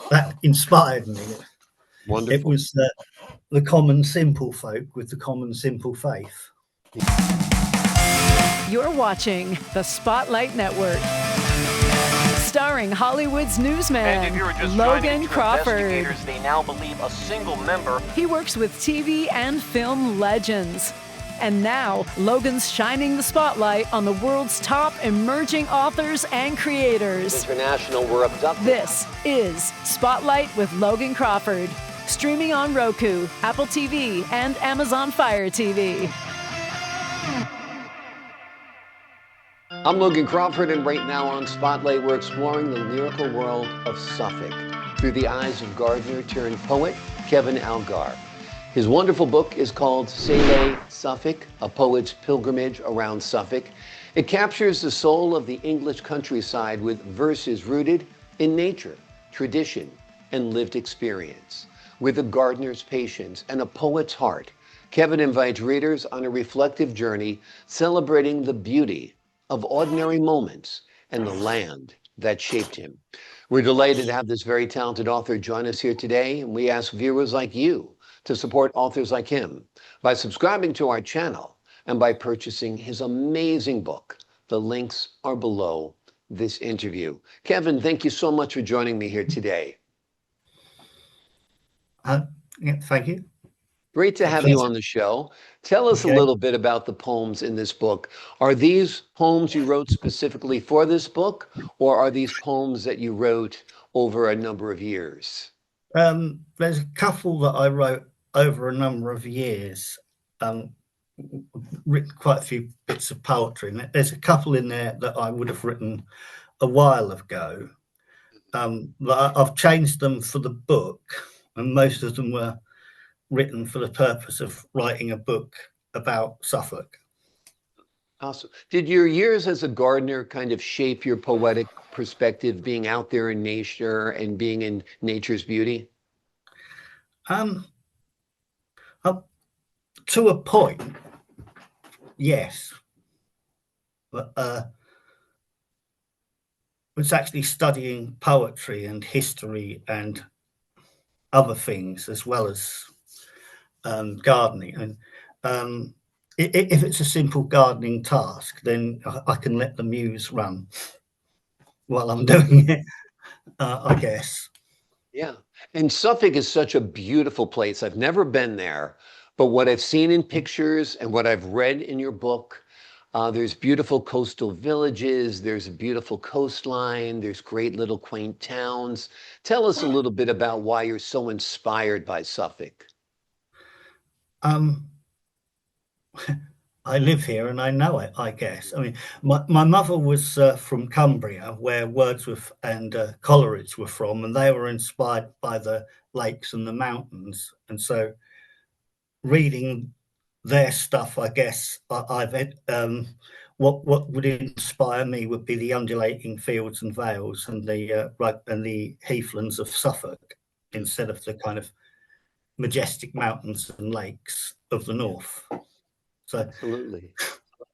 that inspired me. Wonderful. It was the common simple folk with the common simple faith. You're watching the Spotlight Network, starring Hollywood's newsman, Logan Crawford. They now believe a single member. He works with TV and film legends. And now, Logan's shining the spotlight on the world's top emerging authors and creators. International were abducted. This is Spotlight with Logan Crawford, streaming on Roku, Apple TV, and Amazon Fire TV. I'm Logan Crawford, and right now on Spotlight, we're exploring the lyrical world of Suffolk through the eyes of gardener turned poet, Kevin Algar. His wonderful book is called SAELIG SUFFOK, A Poet's Pilgrimage Around Suffolk. It captures the soul of the English countryside with verses rooted in nature, tradition, and lived experience. With a gardener's patience and a poet's heart, Kevin invites readers on a reflective journey celebrating the beauty of ordinary moments and the land that shaped him. We're delighted to have this very talented author join us here today, and we ask viewers like you to support authors like him by subscribing to our channel and by purchasing his amazing book. The links are below this interview. Kevin, thank you so much for joining me here today. Yeah, thank you. Great to have you on the show. Tell us a little bit about the poems in this book. Are these poems you wrote specifically for this book, or are these poems that you wrote over a number of years? There's a couple that I wrote over a number of years. Written quite a few bits of poetry, and there's a couple in there that I would have written a while ago. But I've changed them for the book, and most of them were written for the purpose of writing a book about Suffolk. Awesome. Did your years as a gardener kind of shape your poetic perspective, being out there in nature and being in nature's beauty? To a point, yes. But it's actually studying poetry and history and other things as well as gardening. And if it's a simple gardening task, then I can let the muse run while I'm doing it, I guess. Yeah. And Suffolk is such a beautiful place. I've never been there, but what I've seen in pictures and what I've read in your book, there's beautiful coastal villages, there's a beautiful coastline, there's great little quaint towns. Tell us a little bit about why you're so inspired by Suffolk. I live here and I know it, I guess. I mean, my mother was from Cumbria, where Wordsworth and Coleridge were from, and they were inspired by the lakes and the mountains. And so reading their stuff, I guess, what would inspire me would be the undulating fields and vales and the heathlands of Suffolk, instead of the kind of majestic mountains and lakes of the north. So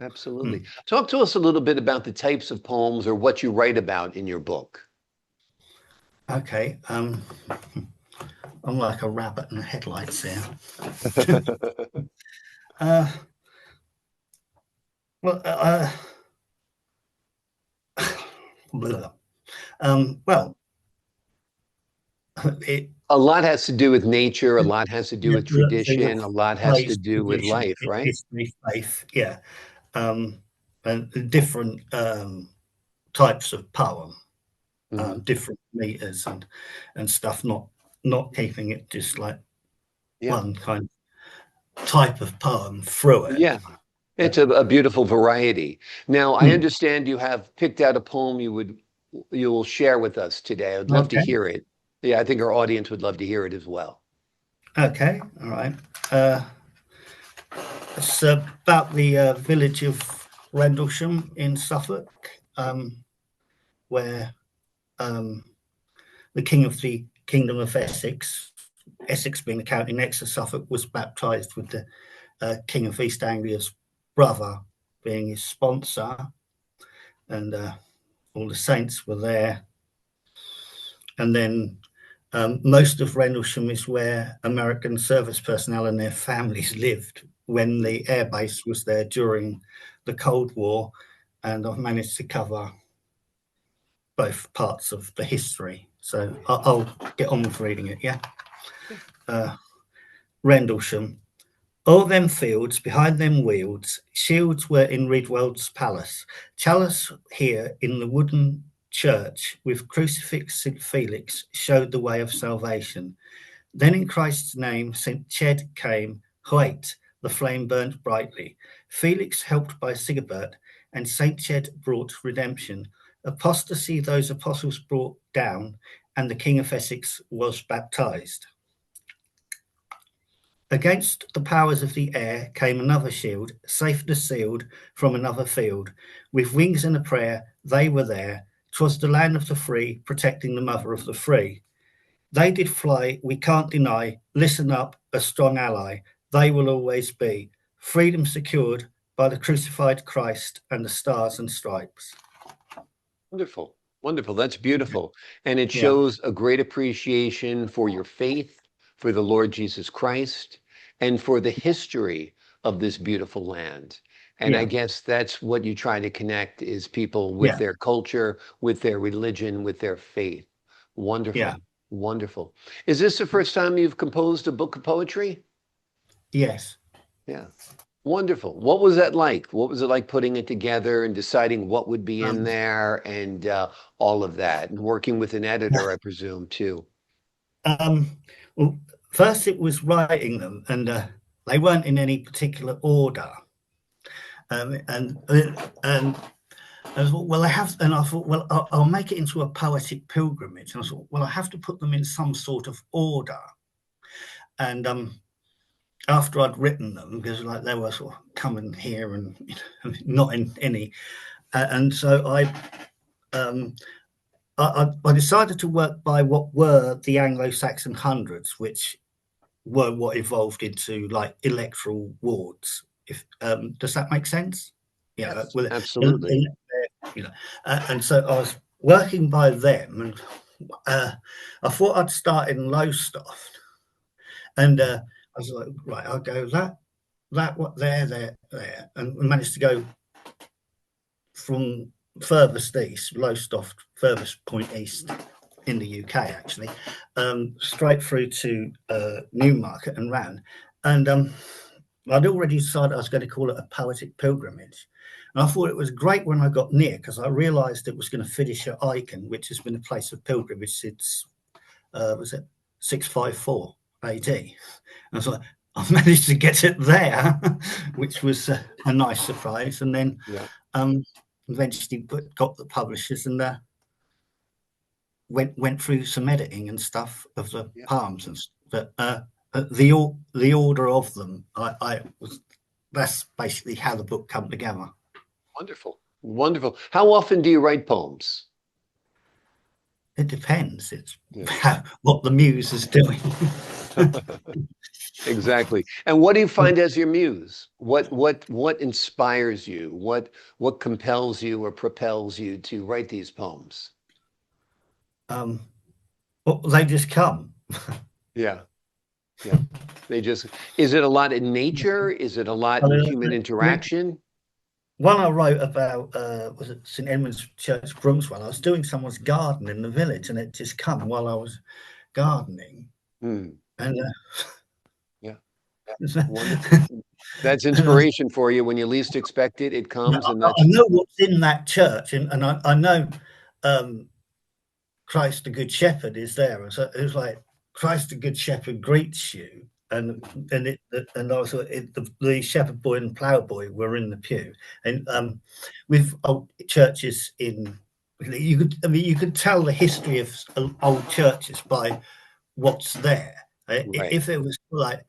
Absolutely. Talk to us a little bit about the types of poems or what you write about in your book. Okay. I'm like a rabbit in the headlights here. A lot has to do with nature, a lot has to do with tradition, a lot has to do with life, right? History, faith, yeah. And different types of poem, different meters and stuff, not keeping it just like one kind of type of poem through it. Yeah, it's a beautiful variety. Now, I understand you have picked out a poem you will share with us today. I'd love to hear it. Yeah, I think our audience would love to hear it as well. Okay, all right. It's about the village of Rendlesham in Suffolk, where the king of the Kingdom of Essex, Essex being the county next to Suffolk, was baptized with the King of East Anglia's brother being his sponsor, and all the saints were there. And then Most of Rendlesham is where American service personnel and their families lived when the airbase was there during the Cold War, and I've managed to cover both parts of the history. So I'll get on with reading it, yeah? Rendlesham. O'er them fields, behind them wealds, shields were in Ridwell's palace. Chalice here in the wooden church, with crucifix St. Felix, showed the way of salvation. Then in Christ's name St. Ched came, Hoet, the flame burnt brightly. Felix helped by Sigibert, and St. Ched brought redemption. Apostasy those apostles brought down, and the King of Essex was baptized. Against the powers of the air came another shield, safeness sealed from another field. With wings and a prayer, they were there. 'Twas the land of the free, protecting the mother of the free. They did fly, we can't deny. Listen up, a strong ally. They will always be. Freedom secured by the crucified Christ and the stars and stripes. Wonderful. Wonderful. That's beautiful. And it shows a great appreciation for your faith, for the Lord Jesus Christ, and for the history of this beautiful land. And I guess that's what you try to connect, is people with their culture, with their religion, with their faith. Wonderful. Yeah. Wonderful. Is this the first time you've composed a book of poetry? Yes. Yeah. Wonderful. What was that like? What was it like putting it together and deciding what would be in there and all of that, and working with an editor, I presume, too? Well, first it was writing them, and they weren't in any particular order. And I thought, well, I thought, well, I'll make it into a poetic pilgrimage. And I thought, well, I have to put them in some sort of order. And after I'd written them, because like they were sort of coming here and not in any, and so I decided to work by what were the Anglo-Saxon hundreds, which were what evolved into like electoral wards. If does that make sense? Yeah, Yes, well, absolutely. And so I was working by them, and I thought I'd start in Lowestoft, and I was like, right, I'll go what there, and we managed to go from furthest east, Lowestoft, furthest point east in the UK, actually, straight through to Newmarket and round. And I'd already decided I was going to call it a poetic pilgrimage. And I thought it was great when I got near, because I realised it was going to finish at Icon, which has been a place of pilgrimage since, was it 654 AD? And I was like, I managed to get it there, which was a nice surprise. And then eventually got the publishers and went through some editing and stuff of the poems and stuff. But the order of them, that's basically how the book come together. Wonderful. Wonderful. How often do you write poems? It depends. It's what the muse is doing. Exactly. And what do you find as your muse? What inspires you? What compels you or propels you to write these poems? Well, they just come. Yeah. They just, is it a lot in nature? Is it a lot in human interaction? One I wrote about was at St Edmund's Church, Bromswell. I was doing someone's garden in the village, and it just come while I was gardening. And that's inspiration for you. When you least expect it, it comes. And that's... I know what's in that church, and I know Christ the Good Shepherd is there. So it was like, Christ the Good Shepherd greets you. And also the shepherd boy and plough boy were in the pew, and with old churches you could tell the history of old churches by what's there. Right. If it was like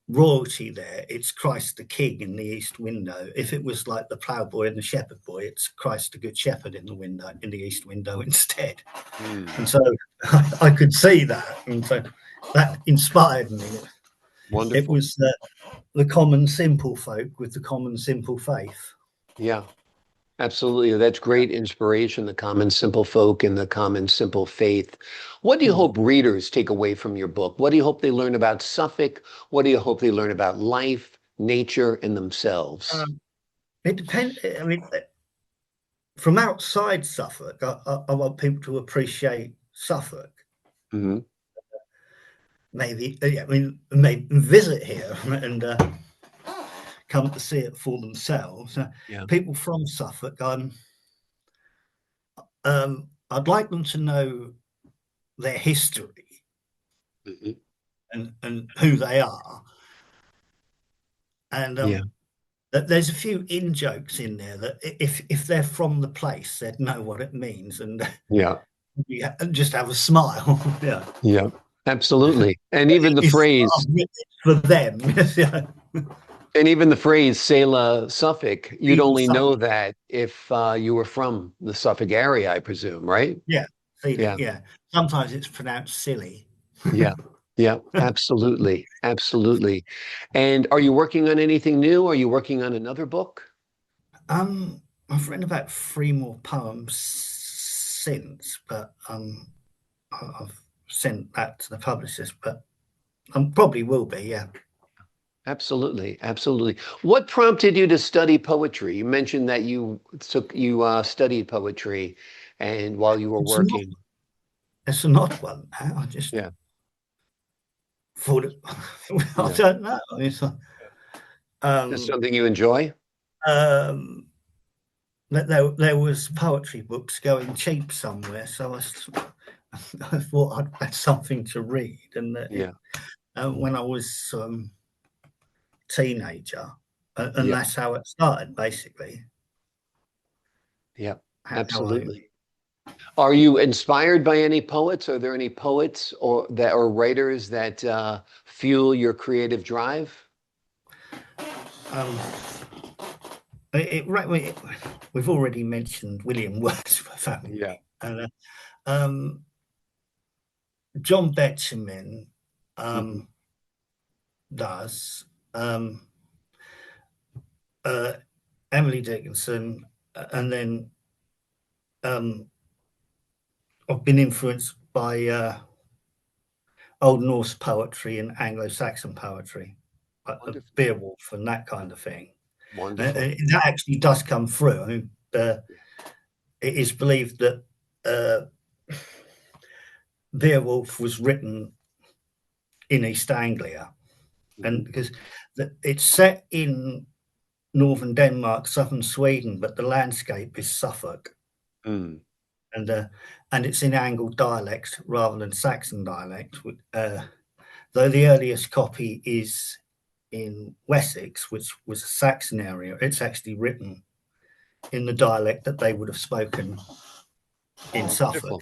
royalty there, it's Christ the King in the east window. If it was like the plough boy and the shepherd boy, it's Christ the Good Shepherd in the east window instead. And so I could see that, and so that inspired me. Wonderful. It was the common simple folk with the common simple faith. Yeah, Absolutely. That's great inspiration, the common simple folk and the common simple faith. What do you hope readers take away from your book? What do you hope they learn about Suffolk? What do you hope they learn about life, nature, and themselves? It depends. I mean, from outside Suffolk, I want people to appreciate Suffolk. Hmm. Maybe, yeah, I mean, maybe visit here and come to see it for themselves. Yeah. People from Suffolk, I'd like them to know their history Hmm. and who they are. And Yeah. there's a few in jokes in there that if they're from the place, they'd know what it means and Yeah. just have a smile. Yeah, Yeah. Absolutely. And even the it's phrase, for them. Yeah. and even the phrase Sailor Suffolk, you'd Even only know Suffolk. that if you were from the Suffolk area, I presume, right? Yeah, Yeah. yeah. Sometimes it's pronounced silly. Yeah. Yeah. Absolutely. Absolutely. And are you working on anything new? Are you working on another book? I've written about 3 more poems since, but I've sent that to the publishers, but probably will be, yeah. Absolutely, absolutely. What prompted you to study poetry? You mentioned that you studied poetry, and while you were It's not working, it's an odd one. I just yeah, thought it, I yeah, don't know. It's that's um, something you enjoy. um, there was poetry books going cheap somewhere, so I thought I'd had something to read, and Yeah, when I was teenager, and yeah, that's how it started, basically. yeah, How I absolutely. Are you inspired by any poets? Are there any poets or writers that fuel your creative drive? um, we've already mentioned William Wordsworth, haven't Yeah, we? And um, John Betjeman hmm, does, um, uh, Emily Dickinson, and then um, I've been influenced by Old Norse poetry and Anglo-Saxon poetry, like the wonderful, Beowulf and that kind of thing. wonderful. That actually does come through. I mean, Yeah. it is believed that Beowulf was written in East Anglia, Hmm. and because it's set in northern Denmark, southern Sweden, but the landscape is Suffolk, Mm. and uh, and it's in Angled dialect rather than Saxon dialect. Though the earliest copy is in Wessex, which was a Saxon area, it's actually written in the dialect that they would have spoken in Suffolk, Wonderful.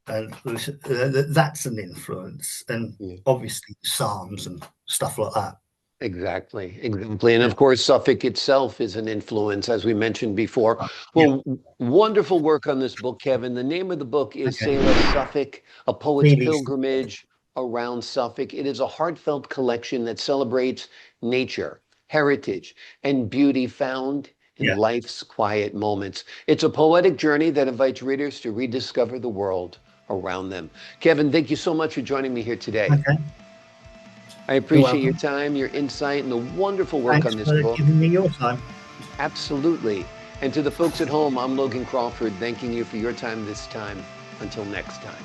and that's an influence, and Yeah. obviously Psalms and stuff like that. Exactly, exactly. And Yeah, of course, Suffolk itself is an influence, as we mentioned before. yeah. Well, wonderful work on this book, Kevin. The name of the book is Okay. Sailor Suffolk, A Poet's Really, Pilgrimage Around Suffolk. It is a heartfelt collection that celebrates nature, heritage, and beauty found in yeah. life's quiet moments. It's a poetic journey that invites readers to rediscover the world around them. Kevin, thank you so much for joining me here today. Okay. I You're appreciate your welcome. time, your insight, and the wonderful work Thanks on this for book. giving me your time. Absolutely. And to the folks at home, I'm Logan Crawford, thanking you for your time this time. Until next time.